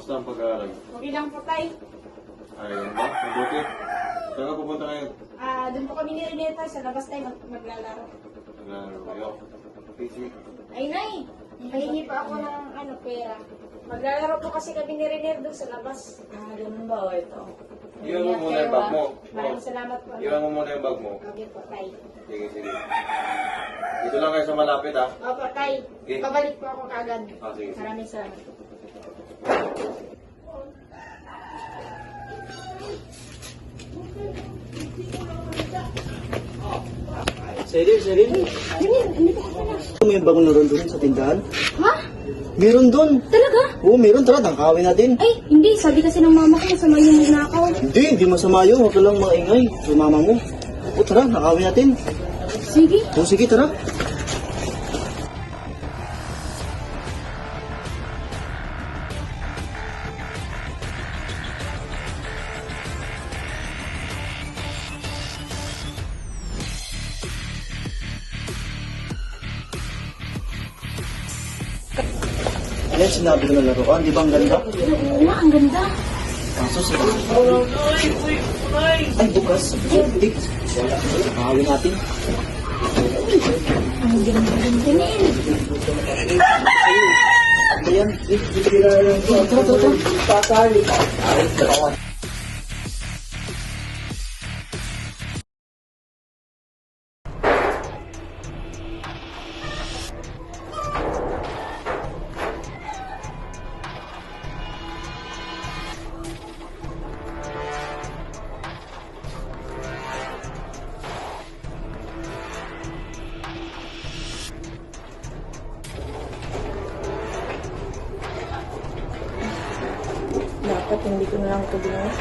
Kamusta ang pag-aaral? Okay lang po, tay. Ayun ba? Mabuti. Saan ka pupunta ngayon? Doon po kami ni Reneta sa labas tayo maglalaro. Naglalaro kayo. Busy. Ay, nay. Pahingi pa ako ng pera. Maglalaro po kasi kami ni Reneta doon sa labas. Ganun ba o ito? Iwan mo muna yung bag mo. Maraming salamat po. Iwan mo muna yung bag mo. Okay po, tay. Sige, sige. Dito lang kayo sa malapit, ha? Opo, tay. Okay. Babalik po ako kagad. Sige, sige. Maraming salamat. Seril. May bagong naroon doon sa tindahan? Ha? Meron doon. Talaga? Oo, meron. Tara, tangkawin natin. Ay, hindi. Sabi kasi ng mama ko, masama yung magnakaw. Hindi masama yun. Huwag ka lang maingay. Sa mama mo. O tara, nakawin natin. Sige. O sige, tara. Yan, sinabi ko na laruan. Di ba ang ganda? Oo nga, ang ganda. Kaso sila. Ay, bukas. Hindi. Nakawin natin. Ang ganda na yun. Ayan. Tira lang. Tara. Pasali. Dapat hindi ko na lang ito binigay.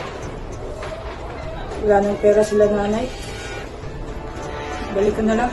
Wala nang pera sila nanay. Balik ko na lang.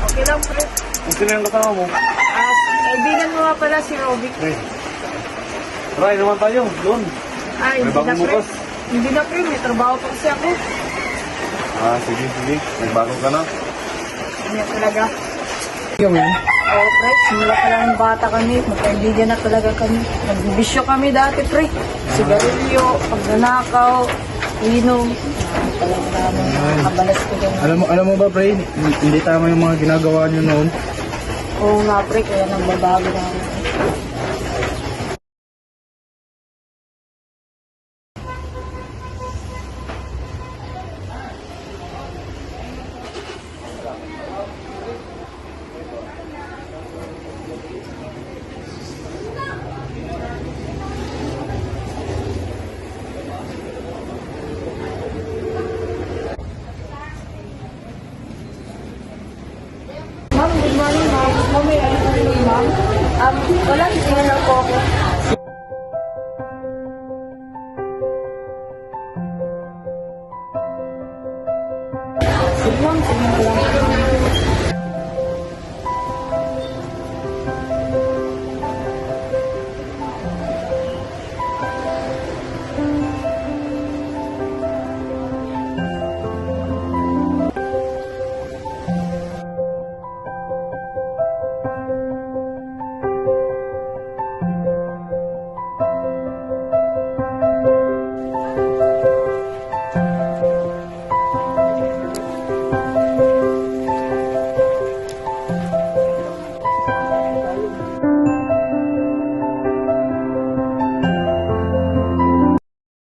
Okay lang, pre. Ang sino yung kasama mo? Kaibigan mo nga pala si Robic. Try naman tayo. Doon. Ay, hindi na, bagong pre. bukas. Hindi na, pre. May trabaho pa kasi ako. Sige. Nagbago ka na. Hindi na talaga. Oo, pre. Simula pa lang ng bata kami. Magkaibigan na talaga kami. Nagbibisyo kami dati, pre. Sigarilyo, pagnanakaw, inom. Talagang namin nakabalas ko dyan. Alam mo ba, pre? Hindi tama yung mga ginagawa niyo noon. Oo nga, pre. Kaya nagbabago na ako. Ma'am, good morning, ma'am. Ma'am, may ano po rin, ma'am? Wala, tingnan lang po ako. Sige, ma'am, tingnan ko lang.